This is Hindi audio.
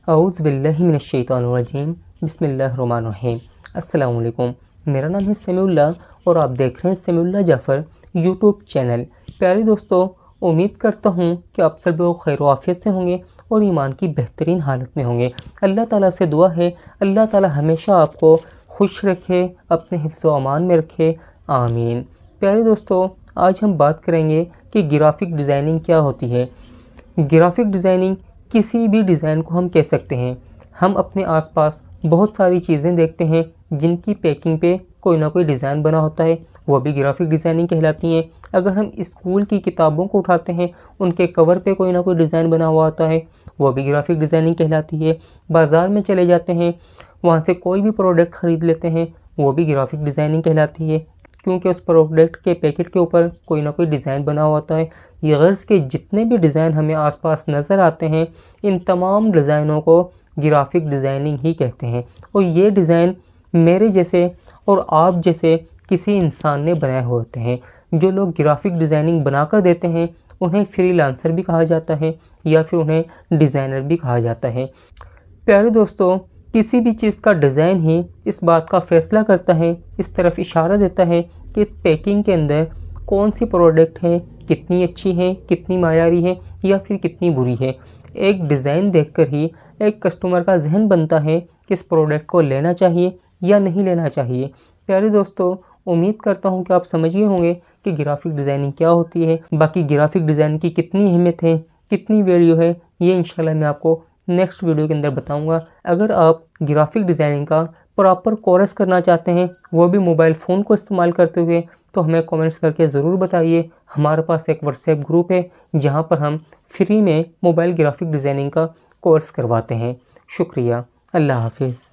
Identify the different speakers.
Speaker 1: औज़ु बिल्लाहि मिनश्शैतानिर्रजीम बिस्मिल्लाहिर्रहमानिर्रहीम। अस्सलामु अलैकुम। मेरा नाम है समीउल्लाह और आप देख रहे हैं समीउल्लाह जाफ़र यूट्यूब चैनल। प्यारे दोस्तों, उम्मीद करता हूँ कि आप सब लोग खैर आफियत से होंगे और ईमान की बेहतरीन हालत में होंगे। अल्लाह ताला से दुआ है अल्लाह ताला हमेशा आपको खुश रखे, अपने हिफ्ज़ व अमान में रखे, आमीन। प्यारे दोस्तों, आज हम बात करेंगे कि ग्राफ़िक डिज़ाइनिंग क्या होती है। ग्राफ़िक डिज़ाइनिंग किसी भी डिज़ाइन को हम कह सकते हैं। हम अपने आसपास बहुत सारी चीज़ें देखते हैं जिनकी पैकिंग पे कोई ना कोई डिज़ाइन बना होता है, वो भी ग्राफ़िक डिज़ाइनिंग कहलाती हैं। अगर हम स्कूल की किताबों को उठाते हैं, उनके कवर पे कोई ना कोई डिज़ाइन बना हुआ होता है, वो भी ग्राफ़िक डिज़ाइनिंग कहलाती है। बाज़ार में चले जाते हैं, वहाँ से कोई भी प्रोडक्ट ख़रीद लेते हैं, वो भी ग्राफ़िक डिज़ाइनिंग कहलाती है, क्योंकि उस प्रोडक्ट के पैकेट के ऊपर कोई ना कोई डिज़ाइन बना हुआ होता है। ये गर्ज़ के जितने भी डिज़ाइन हमें आसपास नज़र आते हैं, इन तमाम डिज़ाइनों को ग्राफ़िक डिज़ाइनिंग ही कहते हैं। और ये डिज़ाइन मेरे जैसे और आप जैसे किसी इंसान ने बनाए होते हैं। जो लोग ग्राफ़िक डिज़ाइनिंग बनाकर देते हैं, उन्हें फ्रीलांसर भी कहा जाता है या फिर उन्हें डिज़ाइनर भी कहा जाता है। प्यारे दोस्तों, किसी भी चीज़ का डिज़ाइन ही इस बात का फ़ैसला करता है, इस तरफ इशारा देता है कि इस पैकिंग के अंदर कौन सी प्रोडक्ट है, कितनी अच्छी है, कितनी मायारी है या फिर कितनी बुरी है। एक डिज़ाइन देखकर ही एक कस्टमर का जहन बनता है कि इस प्रोडक्ट को लेना चाहिए या नहीं लेना चाहिए। प्यारे दोस्तों, उम्मीद करता हूँ कि आप समझ गए होंगे कि ग्राफ़िक डिज़ाइनिंग क्या होती है। बाकी ग्राफ़िक डिज़ाइन की कितनी अहमियत है, कितनी वैल्यू है, ये इंशाल्लाह मैं आपको नेक्स्ट वीडियो के अंदर बताऊंगा। अगर आप ग्राफ़िक डिज़ाइनिंग का प्रॉपर कोर्स करना चाहते हैं, वो भी मोबाइल फ़ोन को इस्तेमाल करते हुए, तो हमें कमेंट्स करके ज़रूर बताइए। हमारे पास एक व्हाट्सएप ग्रुप है जहां पर हम फ्री में मोबाइल ग्राफ़िक डिज़ाइनिंग का कोर्स करवाते हैं। शुक्रिया। अल्लाह हाफ़िज़।